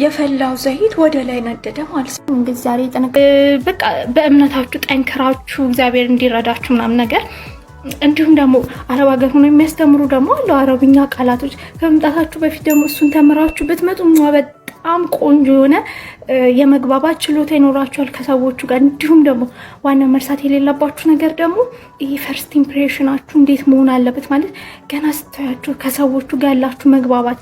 የፈላው ዘይት ወደ ላይ ነደደ ማለት ነው። እንግዲህ ዛሬ በቃ በእምነታችሁ ጠንክራችሁ እግዚአብሔር እንዲረዳችሁ ምናምን ነገር እንዲሁም ደግሞ አረብ ሀገር ሆኖ የሚያስተምሩ ደግሞ አሉ አረብኛ ቃላቶች ከመምጣታችሁ በፊት ደግሞ እሱን ተምራችሁ ብትመጡ በጣም ቆንጆ የሆነ የመግባባት ችሎታ ይኖራችኋል ከሰዎቹ ጋር። እንዲሁም ደግሞ ዋና መርሳት የሌለባችሁ ነገር ደግሞ ይሄ ፈርስት ኢምፕሬሽናችሁ እንዴት መሆን አለበት ማለት ገና ስታያችሁ ከሰዎቹ ጋር ያላችሁ መግባባት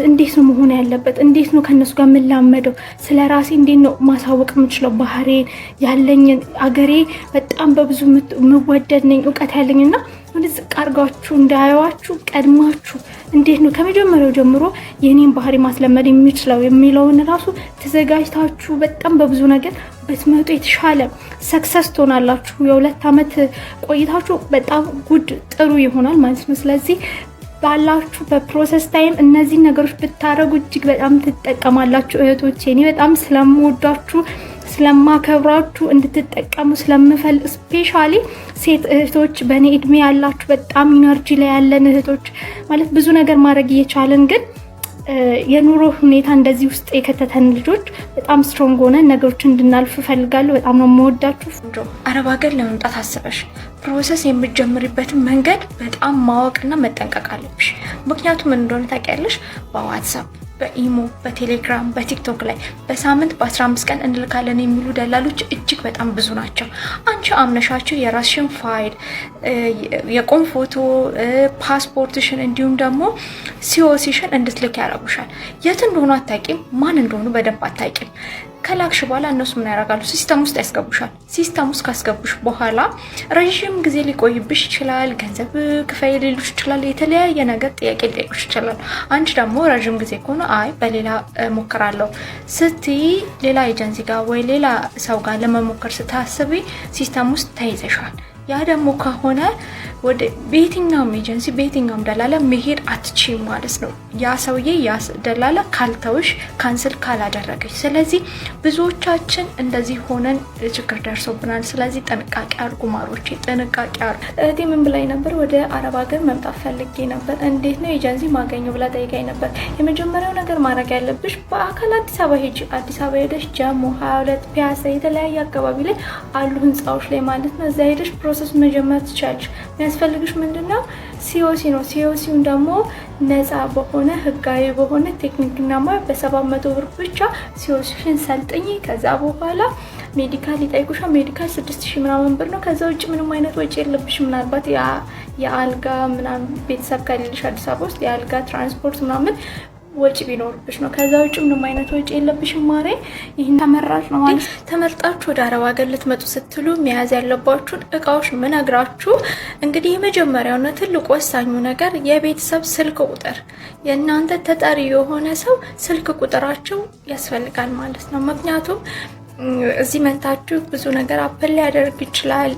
እንዴት ነው መሆን ያለበት፣ እንዴት ነው ከነሱ ጋር የምላመደው፣ ስለ ራሴ እንዴት ነው ማሳወቅ የምችለው፣ ባህሬን ያለኝን አገሬ በጣም በብዙ የምወደድ ነኝ እውቀት ያለኝና ዝቅ አድርጋችሁ እንዳያዋችሁ ቀድማችሁ እንዴት ነው ከመጀመሪያው ጀምሮ የኔን ባህሪ ማስለመድ የሚችለው የሚለውን ራሱ ተዘጋጅታችሁ በጣም በብዙ ነገር በትመጡ የተሻለ ሰክሰስ ትሆናላችሁ። የ2 ዓመት ቆይታችሁ በጣም ጉድ ጥሩ ይሆናል ማለት ነው። ስለዚህ ባላችሁ በፕሮሰስ ታይም እነዚህ ነገሮች ብታረጉ እጅግ በጣም ትጠቀማላችሁ እህቶቼ። እኔ በጣም ስለምወዳችሁ ስለማከብራችሁ እንድትጠቀሙ ስለምፈልግ ስፔሻሊ ሴት እህቶች በእኔ እድሜ ያላችሁ በጣም ኢነርጂ ላይ ያለን እህቶች ማለት ብዙ ነገር ማድረግ እየቻለን ግን የኑሮ ሁኔታ እንደዚህ ውስጥ የከተተን ልጆች በጣም ስትሮንግ ሆነን ነገሮችን እንድናልፍ እፈልጋለሁ። በጣም ነው የምወዳችሁ። አረብ ሀገር ለመምጣት አስበሽ ፕሮሰስ የምትጀምሪበትን መንገድ በጣም ማወቅና መጠንቀቅ አለብሽ። ምክንያቱም እንደሆነ ታውቂያለሽ በዋትስአፕ በኢሞ በቴሌግራም በቲክቶክ ላይ በሳምንት በ15 ቀን እንልካለን የሚሉ ደላሎች እጅግ በጣም ብዙ ናቸው። አንቺ አምነሻቸው የራስሽን ፋይል የቆም ፎቶ ፓስፖርትሽን እንዲሁም ደግሞ ሲኦሲሽን እንድትልክ ያደርጉሻል። የት እንደሆኑ አታውቂም፣ ማን እንደሆኑ በደንብ አታውቂም። ከላክሽ በኋላ እነሱ ምን ያደርጋሉ? ሲስተም ውስጥ ያስገቡሻል። ሲስተም ውስጥ ካስገቡሽ በኋላ ረዥም ጊዜ ሊቆይብሽ ይችላል። ገንዘብ ክፈይ ሊሉሽ ይችላል። የተለያየ ነገር ጥያቄ ሊጠይቁሽ ይችላል። አንቺ ደግሞ ረዥም ጊዜ ከሆነ አይ በሌላ ሞክራለሁ ስትይ ሌላ ኤጀንሲ ጋር ወይ ሌላ ሰው ጋር ለመሞከር ስታስቢ ሲስተም ውስጥ ተይዘሻል። ያ ደግሞ ከሆነ ወደ በየትኛውም ኤጀንሲ በየትኛውም ደላላ መሄድ አትችይም ማለት ነው። ያ ሰውዬ ያ ደላላ ካልተውሽ ካንስል ካላደረገች። ስለዚህ ብዙዎቻችን እንደዚህ ሆነን ችግር ደርሶብናል። ስለዚህ ጥንቃቄ አድርጉ ማሮቼ፣ ጥንቃቄ አድርጉ። እህቴ ምን ብላኝ ነበር? ወደ አረብ ሀገር መምጣት ፈልጌ ነበር፣ እንዴት ነው ኤጀንሲ ማገኘው ብላ ጠይቃኝ ነበር። የመጀመሪያው ነገር ማድረግ ያለብሽ በአካል አዲስ አበባ ሄጂ። አዲስ አበባ ሄደሽ ጀሞ 22 ፒያሳ የተለያየ አካባቢ ላይ አሉ ህንፃዎች ላይ ማለት ነው። እዛ ሄደሽ ፕሮሰስ መጀመር ትችላለሽ። የሚያስፈልግሽ ምንድነው? ሲኦሲ ነው። ሲኦሲውን ደግሞ ነፃ በሆነ ህጋዊ በሆነ ቴክኒክና ሙያ በ700 ብር ብቻ ሲኦሲሽን ሰልጥኝ። ከዛ በኋላ ሜዲካል ይጠይቁሻል። ሜዲካል 6000 ምናምን ብር ነው። ከዛ ውጭ ምንም አይነት ወጪ የለብሽ። ምናልባት የአልጋ ምናምን ቤተሰብ ከሌለሽ አዲስ አበባ ውስጥ የአልጋ ትራንስፖርት ምናምን ወጪ ቢኖርብሽ ነው። ከዛ ውጭ ምንም አይነት ወጪ የለብሽም ማሬ። ይሄን ተመራጭ ነው ማለት ተመርጣችሁ ወደ አረብ ሀገር ልትመጡ ስትሉ መያዝ ያለባችሁን እቃዎች ምነግራችሁ እንግዲህ የመጀመሪያውና ትልቁ ወሳኙ ነገር የቤተሰብ ስልክ ቁጥር፣ የእናንተ ተጠሪ የሆነ ሰው ስልክ ቁጥራቸው ያስፈልጋል ማለት ነው። ምክንያቱም እዚህ መታችሁ ብዙ ነገር አፕል ሊያደርግ ይችላል፣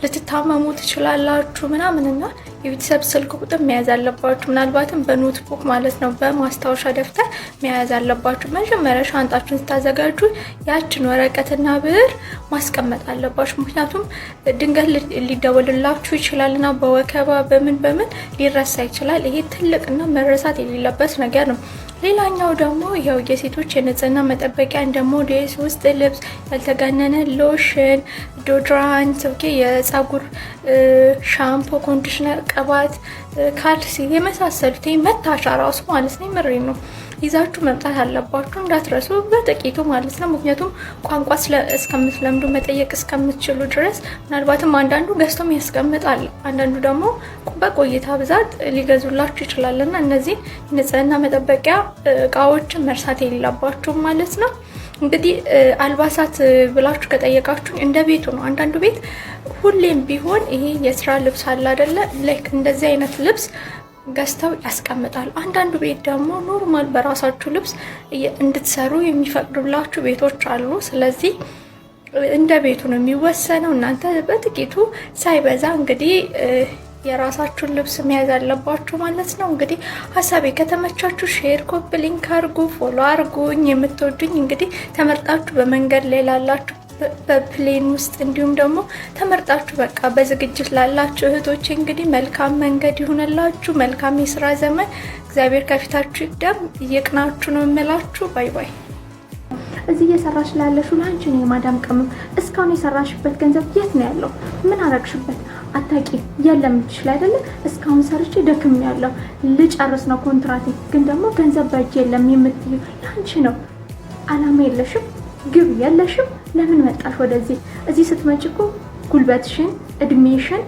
ልትታመሙ ትችላላችሁ ምናምንና የቤተሰብ ስልክ ቁጥር መያዝ አለባችሁ። ምናልባትም በኖትቡክ ማለት ነው በማስታወሻ ደብተር መያዝ አለባችሁ። መጀመሪያ ሻንጣችሁን ስታዘጋጁ ያችን ወረቀትና ብዕር ማስቀመጥ አለባችሁ። ምክንያቱም ድንገት ሊደወልላችሁ ይችላልና በወከባ በምን ሊረሳ ይችላል። ይሄ ትልቅና መረሳት የሌለበት ነገር ነው። ሌላኛው ደግሞ ይሄው የሴቶች የንጽህና መጠበቂያ እንደ ሞዴስ ውስጥ ልብስ፣ ያልተጋነነ ሎሽን፣ ዶድራንት፣ የፀጉር ሻምፖ፣ ኮንዲሽነር፣ ቅባት፣ ካልሲ የመሳሰሉት መታሻ ራሱ ማለት ነው ምሬ ነው ይዛችሁ መምጣት አለባችሁ። እንዳትረሱ በጥቂቱ ማለት ነው። ምክንያቱም ቋንቋ እስከምትለምዱ መጠየቅ እስከምትችሉ ድረስ ምናልባትም አንዳንዱ ገዝቶም ያስቀምጣል፣ አንዳንዱ ደግሞ በቆይታ ብዛት ሊገዙላችሁ ይችላልና እነዚህ ንጽህና መጠበቂያ እቃዎችን መርሳት የሌለባችሁ ማለት ነው። እንግዲህ አልባሳት ብላችሁ ከጠየቃችሁ እንደ ቤቱ ነው። አንዳንዱ ቤት ሁሌም ቢሆን ይሄ የስራ ልብስ አለ አይደለ? ላይክ እንደዚህ አይነት ልብስ ገዝተው ያስቀምጣሉ። አንዳንዱ ቤት ደግሞ ኖርማል በራሳችሁ ልብስ እንድትሰሩ የሚፈቅዱላችሁ ቤቶች አሉ። ስለዚህ እንደ ቤቱ ነው የሚወሰነው። እናንተ በጥቂቱ ሳይበዛ እንግዲህ የራሳችሁን ልብስ መያዝ አለባችሁ ማለት ነው። እንግዲህ ሀሳቤ ከተመቻችሁ ሼር፣ ኮፒ ሊንክ አድርጉ፣ ፎሎ አድርጉኝ። የምትወዱኝ እንግዲህ ተመርጣችሁ በመንገድ ላይ ላላችሁ በፕሌን ውስጥ እንዲሁም ደግሞ ተመርጣችሁ በቃ በዝግጅት ላላችሁ እህቶች እንግዲህ መልካም መንገድ ይሁንላችሁ። መልካም የስራ ዘመን እግዚአብሔር ከፊታችሁ ይቅደም። እየቅናችሁ ነው የምላችሁ። ባይ ባይ። እዚህ እየሰራሽ ላለሽው ላንቺ ነው የማዳም ቅመም። እስካሁን የሰራሽበት ገንዘብ የት ነው ያለው? ምን አረግሽበት? አታቂ የለም ትችል አይደለ? እስካሁን ሰርቼ ደክም ያለው ልጨርስ ነው ኮንትራቴ፣ ግን ደግሞ ገንዘብ በእጅ የለም የምትዩ ላንቺ ነው። አላማ የለሽም፣ ግብ የለሽም። ለምን መጣሽ ወደዚህ? እዚህ ስትመጪ እኮ ጉልበትሽን እድሜሽን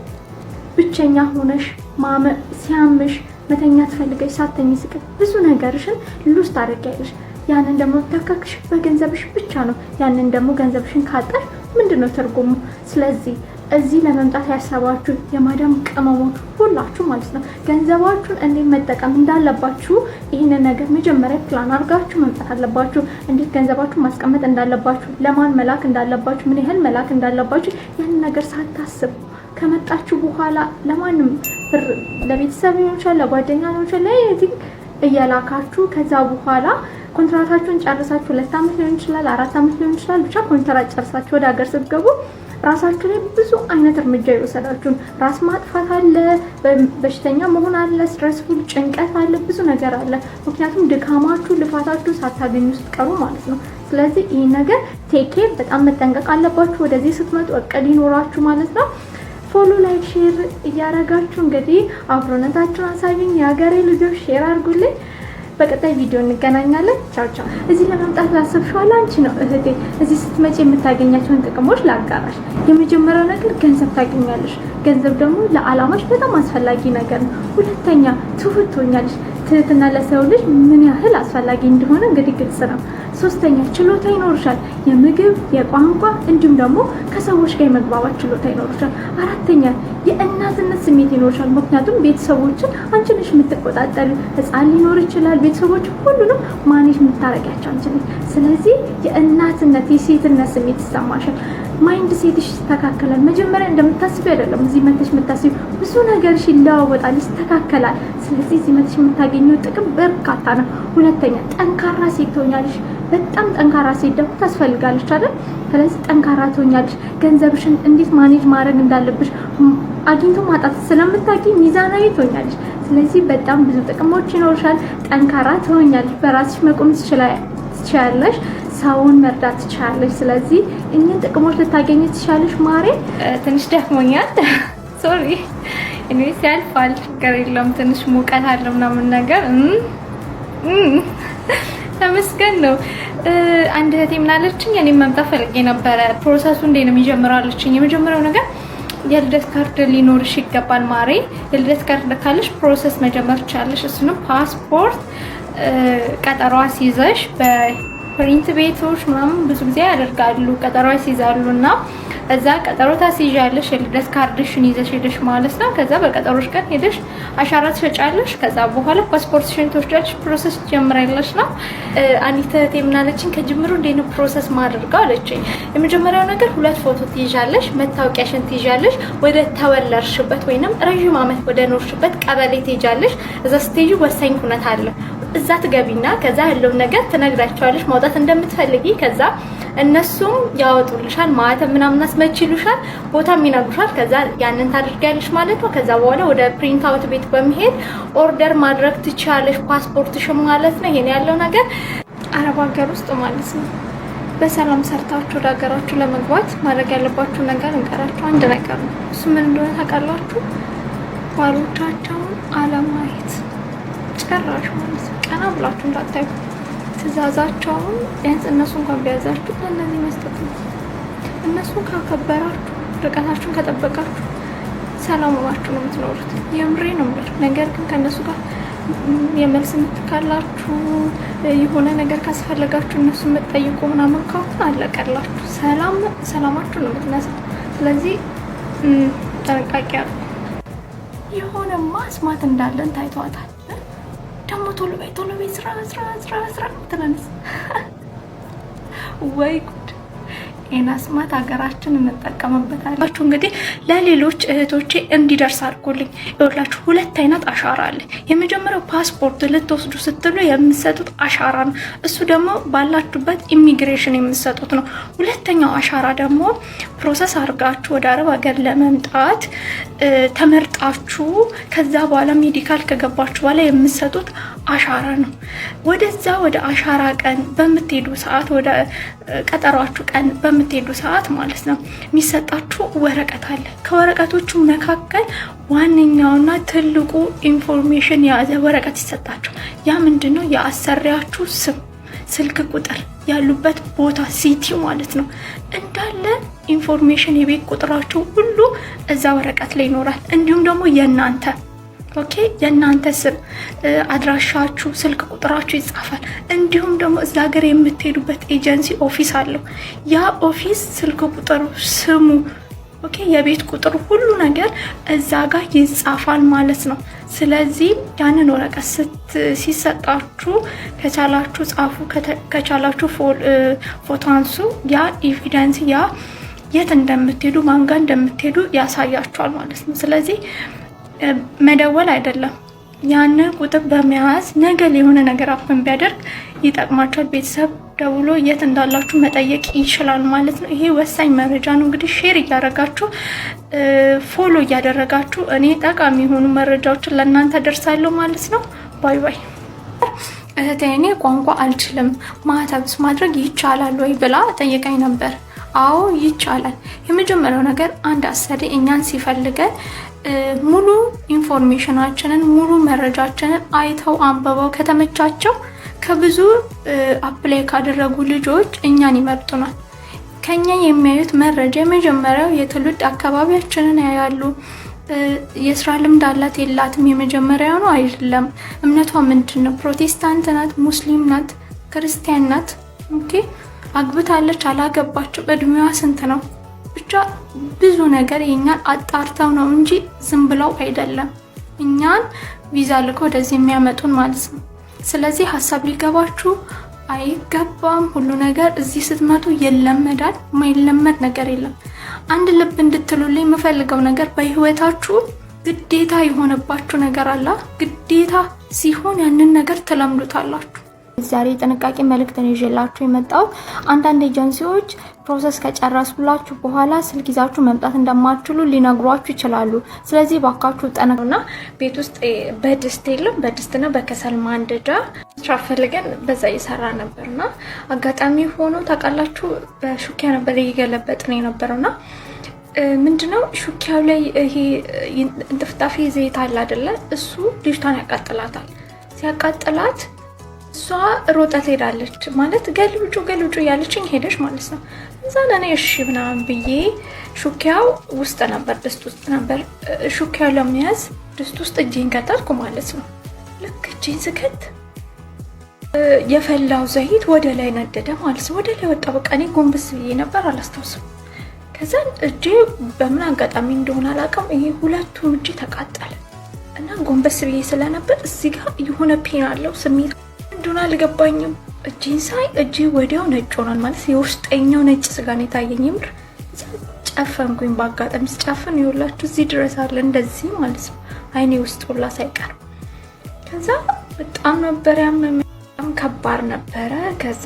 ብቸኛ ሆነሽ ሲያምሽ መተኛ ትፈልገሽ ሳተኝ ስቅት ብዙ ነገርሽን ሉስ ታደርጊያለሽ። ያንን ደግሞ ተካክሽ በገንዘብሽ ብቻ ነው። ያንን ደግሞ ገንዘብሽን ካጣሽ ምንድነው ትርጉሙ? ስለዚህ እዚህ ለመምጣት ያሰባችሁ የማዳም ቅመሞች ሁላችሁ ማለት ነው ገንዘባችሁን እንዴት መጠቀም እንዳለባችሁ ይህንን ነገር መጀመሪያ ፕላን አድርጋችሁ መምጣት አለባችሁ። እንዴት ገንዘባችሁን ማስቀመጥ እንዳለባችሁ፣ ለማን መላክ እንዳለባችሁ፣ ምን ያህል መላክ እንዳለባችሁ ያንን ነገር ሳታስቡ ከመጣችሁ በኋላ ለማንም ብር ለቤተሰብ ሊሆን ይችላል፣ ለጓደኛ ሊሆን ይችላል እያላካችሁ ከዛ በኋላ ኮንትራታችሁን ጨርሳችሁ 2 ዓመት ሊሆን ይችላል 4 ዓመት ሊሆን ይችላል ብቻ ኮንትራት ጨርሳችሁ ወደ ሀገር ስትገቡ ራሳችሁ ላይ ብዙ አይነት እርምጃ ይወሰዳችሁ። ራስ ማጥፋት አለ፣ በሽተኛ መሆን አለ፣ ስትረስፉል ጭንቀት አለ፣ ብዙ ነገር አለ። ምክንያቱም ድካማችሁ ልፋታችሁ ሳታገኙ ስትቀሩ ማለት ነው። ስለዚህ ይህ ነገር ቴክ ኬር በጣም መጠንቀቅ አለባችሁ። ወደዚህ ስትመጡ እቅድ ይኖራችሁ ማለት ነው። ፎሎ ላይክ ሼር እያደረጋችሁ እንግዲህ አብሮነታችሁን አሳዩኝ። የሀገሬ ልጆች ሼር አድርጉልኝ። በቀጣይ ቪዲዮ እንገናኛለን። ቻው ቻው። እዚህ ለመምጣት ላሰብሽዋል አንቺ ነው እህቴ። እዚህ ስትመጪ የምታገኛቸውን ጥቅሞች ላጋራሽ። የመጀመሪያው ነገር ገንዘብ ታገኛለሽ። ገንዘብ ደግሞ ለዓላማሽ በጣም አስፈላጊ ነገር ነው። ሁለተኛ ትሁት ትሆኛለሽ። ትህትና ለሰው ልጅ ምን ያህል አስፈላጊ እንደሆነ እንግዲህ ግልጽ ነው። ሶስተኛ ችሎታ ይኖርሻል። የምግብ የቋንቋ እንዲሁም ደግሞ ከሰዎች ጋር የመግባባት ችሎታ ይኖርሻል። አራተኛ የእናትነት ስሜት ይኖርሻል። ምክንያቱም ቤተሰቦችን አንቺ ነሽ የምትቆጣጠሪ። ህፃን ሊኖር ይችላል። ቤተሰቦች ሁሉንም ማኔጅ የምታረጊያቸው አንቺ ነሽ። ስለዚህ የእናትነት የሴትነት ስሜት ይሰማሻል። ማይንድ ሴትሽ ይስተካከላል። መጀመሪያ እንደምታስቢው አይደለም። እዚህ መተሽ የምታስቢው ብዙ ነገርሽ ይለዋወጣል፣ ይስተካከላል። ስለዚህ እዚህ መተሽ የምታገኘው ጥቅም በርካታ ነው። ሁለተኛ ጠንካራ ሴት ትሆኛለሽ። በጣም ጠንካራ ሴት ደግሞ ታስፈልጋለች አይደል? ስለዚህ ጠንካራ ትሆኛለሽ። ገንዘብሽን እንዴት ማኔጅ ማድረግ እንዳለብሽ አግኝቶ ማጣት ስለምታውቂ ሚዛናዊ ትሆኛለሽ። ስለዚህ በጣም ብዙ ጥቅሞች ይኖርሻል። ጠንካራ ትሆኛለሽ። በራስሽ መቆም ትችያለሽ። ሰውን መርዳት ትችላለሽ። ስለዚህ እኚህን ጥቅሞች ልታገኝ ትችላለሽ። ማሬ ትንሽ ደክሞኛል፣ ሶሪ። እኔ ሲያልፋል ነገር የለም። ትንሽ ሙቀት አለ ምናምን ነገር ተመስገን ነው። አንድ እህቴ ምን አለችኝ? እኔ መምጣት ፈልጌ ነበረ። ፕሮሰሱ እንዴት ነው የሚጀምረው አለችኝ። የመጀመሪያው ነገር የልደት ካርድ ሊኖርሽ ይገባል ማሬ። የልደት ካርድ ካለሽ ፕሮሰስ መጀመር ትችላለሽ። እሱንም ፓስፖርት ቀጠሮ አስይዘሽ ፕሪንት ቤቶች ምናምን ብዙ ጊዜ ያደርጋሉ፣ ቀጠሮ ያስይዛሉና እዛ ቀጠሮ ታስይዣለሽ። የልደት ካርድሽን ይዘሽ ሄደሽ ማለት ነው። ከዛ በቀጠሮሽ ቀን ሄደሽ አሻራ ትሰጫለሽ። ከዛ በኋላ ፓስፖርትሽን ትወስጃለሽ፣ ፕሮሰስ ትጀምሪያለሽ ነው። አንዲት እህቴ ምን አለችኝ? ከጅምሩ እንዴት ነው ፕሮሰስ ማድረጋው አለችኝ። የመጀመሪያው ነገር 2 ፎቶ ትይዣለሽ፣ መታወቂያሽን ትይዣለሽ። ወደ ተወለድሽበት ወይንም ረጅም ዓመት ወደ ኖርሽበት ቀበሌ ትይዣለሽ። እዛ ስትሄጂ ወሳኝ ኩነት አለ። እዛ ትገቢና ከዛ ያለውን ነገር ትነግራቸዋለሽ ማውጣት እንደምትፈልጊ። ከዛ እነሱም ያወጡልሻል፣ ማህተም ምናምን አስመችሉሻል፣ ቦታም ይነግሩሻል። ከዛ ያንን ታደርጊያለሽ ማለት ነው። ከዛ በኋላ ወደ ፕሪንት አውት ቤት በመሄድ ኦርደር ማድረግ ትችላለሽ ፓስፖርትሽም ማለት ነው። ይሄን ያለው ነገር አረብ ሀገር ውስጥ ማለት ነው። በሰላም ሰርታችሁ ወደ ሀገራችሁ ለመግባት ማድረግ ያለባችሁ ነገር እንቀራችሁ አንድ ነገር ነው። እሱ ምን እንደሆነ ታውቃላችሁ? ባሎቻቸውን አለማየት ጭራሽ ማለት ነው። ቀና ብላችሁ እንዳታዩ። ትእዛዛቸውን ቢያንስ እነሱ እንኳን ቢያዛችሁ ለእነዚህ መስጠት ነው። እነሱን ካከበራችሁ፣ ርቀታችሁን ከጠበቃችሁ ሰላም ሆናችሁ ነው የምትኖሩት። የምሬ ነው የምልህ። ነገር ግን ከእነሱ ጋር የመልስ የምትካላችሁ የሆነ ነገር ካስፈለጋችሁ እነሱ የምትጠይቁ ምናምን ካሁን አለቀላችሁ። ሰላማችሁ ነው የምትነሳ። ስለዚህ ጥንቃቄ አሉ። የሆነ ማስማት እንዳለን ታይቷታል። ደግሞ ቶሎ በይ ስራ ትለንስ ወይ ጉድ! ኤናስማት ሀገራችን እንጠቀምበታለን። እንግዲህ ለሌሎች እህቶቼ እንዲደርስ አድርጉልኝ። ይኸውላችሁ 2 አይነት አሻራ አለ። የመጀመሪያው ፓስፖርት ልትወስዱ ስትሉ የምትሰጡት አሻራ ነው። እሱ ደግሞ ባላችሁበት ኢሚግሬሽን የምትሰጡት ነው። ሁለተኛው አሻራ ደግሞ ፕሮሰስ አድርጋችሁ ወደ አረብ ሀገር ለመምጣት ተመርጣችሁ ከዛ በኋላ ሜዲካል ከገባችሁ በኋላ የምትሰጡት አሻራ ነው። ወደ አሻራ ቀን በምትሄዱ ሰዓት፣ ወደ ቀጠሯችሁ ቀን በምትሄዱ ሰዓት ማለት ነው የሚሰጣችሁ ወረቀት አለ። ከወረቀቶቹ መካከል ዋነኛውና ትልቁ ኢንፎርሜሽን የያዘ ወረቀት ይሰጣችሁ። ያ ምንድነው? የአሰሪያችሁ ስም፣ ስልክ ቁጥር፣ ያሉበት ቦታ ሲቲው ማለት ነው እንዳለ ኢንፎርሜሽን፣ የቤት ቁጥራችሁ ሁሉ እዛ ወረቀት ላይ ይኖራል። እንዲሁም ደግሞ የእናንተ ስም፣ አድራሻችሁ፣ ስልክ ቁጥራችሁ ይጻፋል። እንዲሁም ደግሞ እዛ ሀገር የምትሄዱበት ኤጀንሲ ኦፊስ አለው። ያ ኦፊስ ስልክ ቁጥሩ፣ ስሙ፣ የቤት ቁጥሩ፣ ሁሉ ነገር እዛ ጋር ይጻፋል ማለት ነው። ስለዚህ ያንን ወረቀት ሲሰጣችሁ ከቻላችሁ ጻፉ፣ ከቻላችሁ ፎቶ አንሱ። ያ ኤቪደንስ፣ ያ የት እንደምትሄዱ ማን ጋር እንደምትሄዱ ያሳያችኋል ማለት ነው። ስለዚህ መደወል አይደለም፣ ያንን ቁጥር በመያዝ ነገ የሆነ ነገር አፕን ቢያደርግ ይጠቅማችኋል። ቤተሰብ ደውሎ የት እንዳላችሁ መጠየቅ ይችላል ማለት ነው። ይሄ ወሳኝ መረጃ ነው። እንግዲህ ሼር እያደረጋችሁ ፎሎ እያደረጋችሁ እኔ ጠቃሚ የሆኑ መረጃዎችን ለእናንተ ደርሳለሁ ማለት ነው። ባይ ባይ። እህቴ እኔ ቋንቋ አልችልም ማህተብስ ማድረግ ይቻላል ወይ ብላ ጠይቀኝ ነበር። አዎ ይቻላል። የመጀመሪያው ነገር አንድ አሰሪ እኛን ሲፈልገን ሙሉ ኢንፎርሜሽናችንን ሙሉ መረጃችንን አይተው አንብበው ከተመቻቸው ከብዙ አፕላይ ካደረጉ ልጆች እኛን ይመርጡናል። ከኛ የሚያዩት መረጃ የመጀመሪያው የትውልድ አካባቢያችንን ያያሉ። የስራ ልምድ አላት የላትም የመጀመሪያው ነው አይደለም። እምነቷ ምንድነው? ፕሮቴስታንት ናት? ሙስሊም ናት? ክርስቲያን ናት? አግብታለች? አላገባችም? እድሜዋ ስንት ነው? ብቻ ብዙ ነገር የኛን አጣርተው ነው እንጂ ዝም ብለው አይደለም እኛን ቪዛ ልኮ ወደዚህ የሚያመጡን ማለት ነው። ስለዚህ ሀሳብ ሊገባችሁ አይገባም። ሁሉ ነገር እዚህ ስትመጡ ይለመዳል። የማይለመድ ነገር የለም። አንድ ልብ እንድትሉልኝ የምፈልገው ነገር በህይወታችሁ ግዴታ የሆነባችሁ ነገር አለ። ግዴታ ሲሆን ያንን ነገር ትለምዱታላችሁ። ዛሬ ጥንቃቄ መልእክትን ይዤላችሁ የመጣሁት አንዳንድ ኤጀንሲዎች ፕሮሰስ ከጨረሱላችሁ በኋላ ስልክ ይዛችሁ መምጣት እንደማትችሉ ሊነግሯችሁ ይችላሉ። ስለዚህ ባካችሁ ጠነቁና። ቤት ውስጥ በድስት የለም፣ በድስትና በከሰል ማንደጃ ፈልገን በዛ እየሰራ ነበርና አጋጣሚ ሆኖ ታውቃላችሁ በሹኪያ ነበር እየገለበጥን የነበረውና ምንድነው ሹኪያው ላይ ይሄ እንጥፍጣፊ ዘይት አለ አይደለ? እሱ ልጅቷን ያቃጥላታል። ሲያቃጥላት እሷ ሮጣ ትሄዳለች ማለት ገልብጩ ያለችኝ ሄደች ማለት ነው። እዛ ለኔ እሺ ምናምን ብዬ ሹኪያው ውስጥ ነበር፣ ድስት ውስጥ ነበር። ሹኪያው ለመያዝ ድስት ውስጥ እጄን ከተልኩ ማለት ነው። ልክ እጄን ስከት የፈላው ዘይት ወደ ላይ ነደደ ማለት ነው። ወደ ላይ ወጣ። በቃ እኔ ጎንበስ ብዬ ነበር አላስታውስም። ከዛ እጄ በምን አጋጣሚ እንደሆነ አላውቅም፣ ይሄ ሁለቱም እጄ ተቃጠለ እና ጎንበስ ብዬ ስለነበር እዚህ ጋር የሆነ ፔን አለው ስሜት እንደሆነ አልገባኝም። እጄን ሳይ እጄ ወዲያው ነጭ ሆኗል ማለት የውስጠኛው ነጭ ስጋ ነው የታየኝ። ምር ጨፈንኩኝ። በአጋጣሚ ስጨፍን ይኸውላችሁ እዚህ ድረስ አለ እንደዚህ ማለት ነው፣ አይኔ ውስጥ ሁላ ሳይቀር። ከዛ በጣም ነበር ያመመኝ፣ በጣም ከባድ ነበረ። ከዛ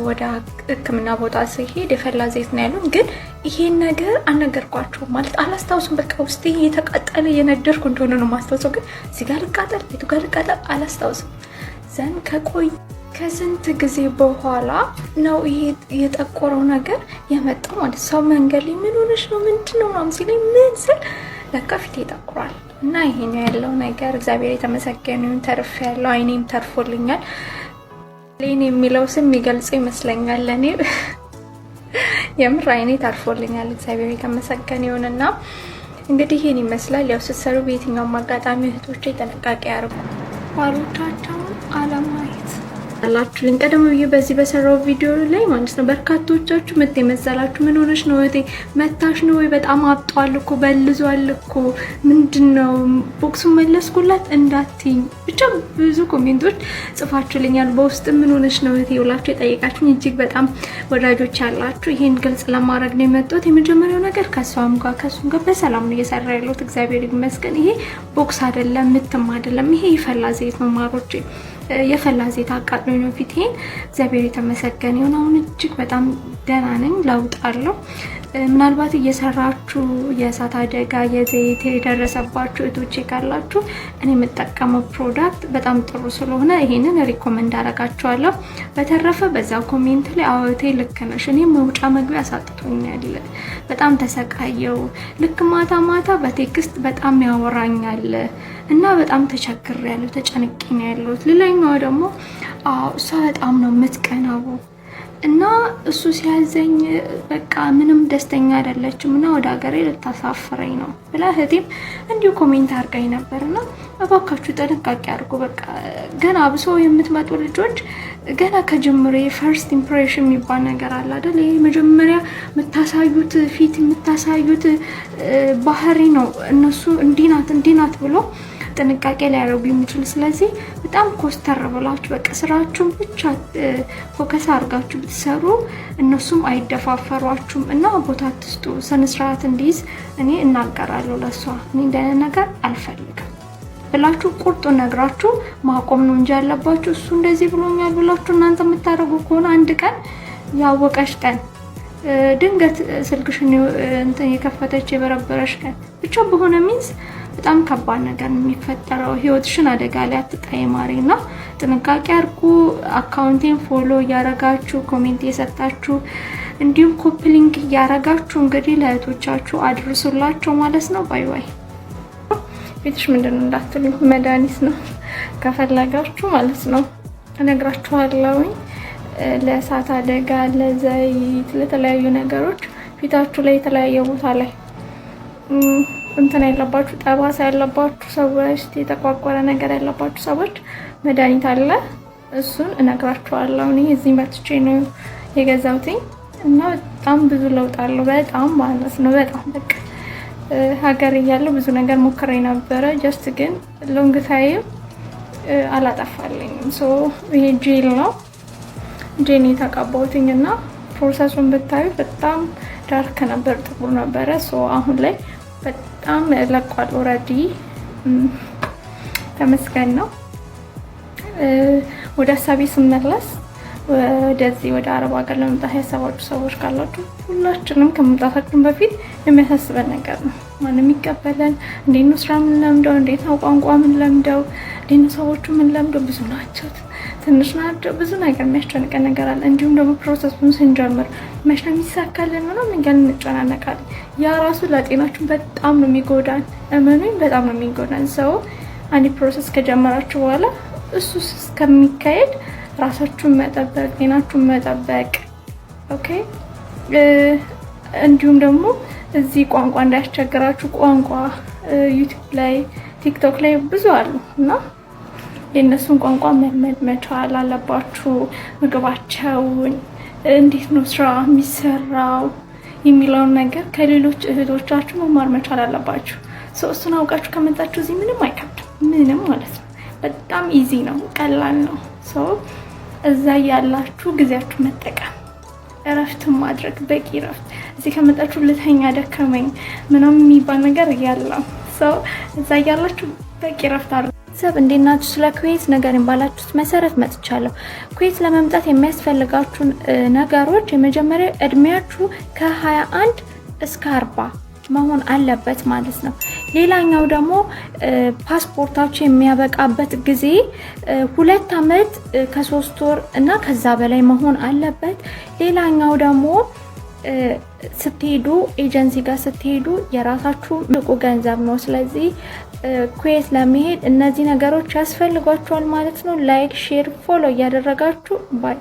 ወደ ሕክምና ቦታ ሲሄድ የፈላ ዘይት ነው ያሉን። ግን ይሄን ነገር አልነገርኳቸውም ማለት አላስታውሱም። በቃ ውስጤ የተቃጠለ የነደርኩ እንደሆነ ነው ማስታውሰው። ግን እዚህ ጋር ልቃጠል ቤቱ ጋር ልቃጠል አላስታውስም። ዘን ከስንት ጊዜ በኋላ ነው ይሄ የጠቆረው ነገር የመጣው ማለት ሰው መንገድ ላይ ምን ሆነሽ ነው ምንድነው ምናምን ሲለኝ ምን ስል ለካ ፊቴ ጠቁሯል። እና ይሄ ነው ያለው ነገር። እግዚአብሔር የተመሰገነ ይሁን። ተርፌያለሁ። አይኔም ተርፎልኛል። ሌን የሚለው ስም የሚገልጸው ይመስለኛል ለኔ የምር አይኔ ተርፎልኛል። እግዚአብሔር የተመሰገነ ይሁንና እንግዲህ ይሄን ይመስላል። ያው ስትሰሩ በየትኛውም አጋጣሚ እህቶቼ ጥንቃቄ ያርጉ። ባሎቻቸውን አለማየት አላችሁልኝ። ቀደም ብዬ በዚህ በሰራው ቪዲዮ ላይ ማለት ነው በርካቶቻችሁ መት የመሰላችሁ ምን ሆነሽ ነው እህቴ መታሽ ነው ወይ በጣም አብጧል እኮ በልዟል እኮ ምንድነው ቦክሱን መለስኩላት እንዳትኝ ብቻ ብዙ ኮሜንቶች ጽፋችሁልኛል። በውስጥ ምን ሆነሽ ነው እህቴ ብላችሁ የጠየቃችሁኝ እጅግ በጣም ወዳጆች ያላችሁ ይሄን ግልጽ ለማድረግ ነው የመጣሁት። የመጀመሪያው ነገር ከሷም ጋር በሰላም ነው እየሰራ ያለሁት እግዚአብሔር ይመስገን። ይሄ ቦክስ አይደለም ምትም አይደለም፣ ይሄ የፈላ ዘይት ነው ማሮቼ፣ የፈላ ዘይት አቃጥሎኝ ነው ፊቴን። እግዚአብሔር የተመሰገነ ይሁን። አሁን እጅግ በጣም ደህና ነኝ፣ ለውጥ አለው። ምናልባት እየሰራችሁ የእሳት አደጋ የዘይት የደረሰባችሁ እህቶቼ ካላችሁ እኔ የምጠቀመው ፕሮዳክት በጣም ጥሩ ስለሆነ ይሄንን ሪኮመንድ አደርጋችኋለሁ። በተረፈ በዛ ኮሜንት ላይ አዎቴ ልክ ነሽ፣ እኔ መውጫ መግቢያ አሳጥቶኛል፣ በጣም ተሰቃየው፣ ልክ ማታ ማታ በቴክስት በጣም ያወራኛል እና በጣም ተቸግሬያለሁ፣ ተጨንቄ ነው ያለሁት። ሌላኛው ደግሞ እሷ በጣም ነው የምትቀናው እና እሱ ሲያዘኝ በቃ ምንም ደስተኛ አይደለችም እና ወደ ሀገሬ ልታሳፍረኝ ነው ብላ እህቴም እንዲሁ ኮሜንት አድርጋኝ ነበርና እባካችሁ ጥንቃቄ አድርጉ። በቃ ገና አብሶ የምትመጡ ልጆች ገና ከጅምሬ ፈርስት ኢምፕሬሽን የሚባል ነገር አለ አይደል? ይሄ መጀመሪያ የምታሳዩት ፊት የምታሳዩት ባህሪ ነው እነሱ እንዲናት ብሎ ጥንቃቄ ሊያደርጉ የሚችሉ። ስለዚህ በጣም ኮስተር ብላችሁ በቃ ስራችሁን ብቻ ፎከስ አድርጋችሁ ብትሰሩ እነሱም አይደፋፈሯችሁም እና ቦታ አትስጡ። ስነስርዓት እንዲይዝ እኔ እናገራለሁ ለሷ። እኔ እንደነ ነገር አልፈልግም ብላችሁ ቁርጡን ነግራችሁ ማቆም ነው እንጂ ያለባችሁ እሱ እንደዚህ ብሎኛል ብላችሁ እናንተ የምታደርጉ ከሆነ አንድ ቀን ያወቀሽ ቀን ድንገት ስልክሽን እንትን የከፈተች የበረበረሽ ቀን ብቻ በሆነ ሚንስ በጣም ከባድ ነገር የሚፈጠረው። ህይወትሽን አደጋ ላይ አትጣይ ማሪና ጥንቃቄ አድርጉ። አካውንቴን ፎሎ እያረጋችሁ ኮሜንት እየሰጣችሁ እንዲሁም ኮፒ ሊንክ እያረጋችሁ እንግዲህ ለእህቶቻችሁ አድርሱላቸው ማለት ነው። ባይ ባይ። ቤትሽ ምንድነው እንዳትሉ መድኃኒት ነው ከፈለጋችሁ ማለት ነው እነግራችኋለሁ። ለእሳት አደጋ፣ ለዘይት፣ ለተለያዩ ነገሮች ፊታችሁ ላይ የተለያየ ቦታ ላይ እንትን ያለባችሁ ጠባሳ ያለባችሁ ሰዎች፣ የተቋቋረ ነገር ያለባችሁ ሰዎች መድኃኒት አለ፣ እሱን እነግራችኋለሁ። እኔ እዚህ መጥቼ ነው የገዛሁት እና በጣም ብዙ ለውጥ አለው። በጣም ማለት ነው በጣም በቃ ሀገር እያለሁ ብዙ ነገር ሞክሬ ነበረ። ጀስት ግን ሎንግ ታይም አላጠፋልኝም። ሶ ይሄ ጄል ነው ጄል የተቀባሁትኝ እና ፕሮሰሱን ብታዩ በጣም ዳርክ ነበር፣ ጥቁር ነበረ። ሶ አሁን ላይ በጣም ለቋል ኦልሬዲ። ተመስገን ነው። ወደ ሀሳቤ ስመለስ ወደዚህ ወደ አረብ ሀገር ለመምጣት ያሰባችሁ ሰዎች ካላችሁ ሁላችንም ከመምጣታችን በፊት የሚያሳስበን ነገር ነው። ማንም ይቀበለን፣ እንዴት ነው ስራ ምን ለምደው፣ እንዴት ነው ቋንቋ ምን ለምደው፣ እንዴት ነው ሰዎቹ ምን ለምደው፣ ብዙ ናቸው ትንሽ ናቸው፣ ብዙ ነገር የሚያስጨንቀን ነገር አለ። እንዲሁም ደግሞ ፕሮሰሱን ስንጀምር መቼ ነው የሚሳካልን ምናምን እያልን እንጨናነቃለን። ያ ራሱ ለጤናችን በጣም ነው የሚጎዳን፣ እመኑኝ በጣም ነው የሚጎዳን። ሰው አንድ ፕሮሰስ ከጀመራችሁ በኋላ እሱ እስከሚካሄድ ራሳችሁን መጠበቅ፣ ጤናችሁን መጠበቅ። ኦኬ። እንዲሁም ደግሞ እዚህ ቋንቋ እንዳያስቸግራችሁ ቋንቋ ዩቲዩብ ላይ ቲክቶክ ላይ ብዙ አሉ እና የእነሱን ቋንቋ መልመድ መቻል አለባችሁ። ምግባቸውን እንዴት ነው ስራ የሚሰራው የሚለውን ነገር ከሌሎች እህቶቻችሁ መማር መቻል አለባችሁ። እሱን አውቃችሁ ከመጣችሁ እዚህ ምንም አይከብድም፣ ምንም ማለት ነው። በጣም ኢዚ ነው፣ ቀላል ነው። እዛ ያላችሁ ጊዜያችሁ መጠቀም፣ እረፍት ማድረግ፣ በቂ እረፍት። እዚህ ከመጣችሁ ልተኛ ደከመኝ ምናምን የሚባል ነገር ያለው እዛ ያላችሁ በቂ እረፍት አድርጉ። ሰብ እንዴት ናችሁ? ስለ ኩዌት ነገር ባላችሁት መሰረት መጥቻለሁ። ኩዌት ለመምጣት የሚያስፈልጋችሁን ነገሮች የመጀመሪያ እድሜያችሁ ከ21 እስከ 40 መሆን አለበት ማለት ነው። ሌላኛው ደግሞ ፓስፖርታችሁ የሚያበቃበት ጊዜ 2 ዓመት ከ3 ወር እና ከዛ በላይ መሆን አለበት። ሌላኛው ደግሞ ስትሄዱ ኤጀንሲ ጋር ስትሄዱ የራሳችሁ ንቁ ገንዘብ ነው። ስለዚህ ኩዌት ለመሄድ እነዚህ ነገሮች ያስፈልጓችኋል ማለት ነው። ላይክ፣ ሼር፣ ፎሎ እያደረጋችሁ ባይ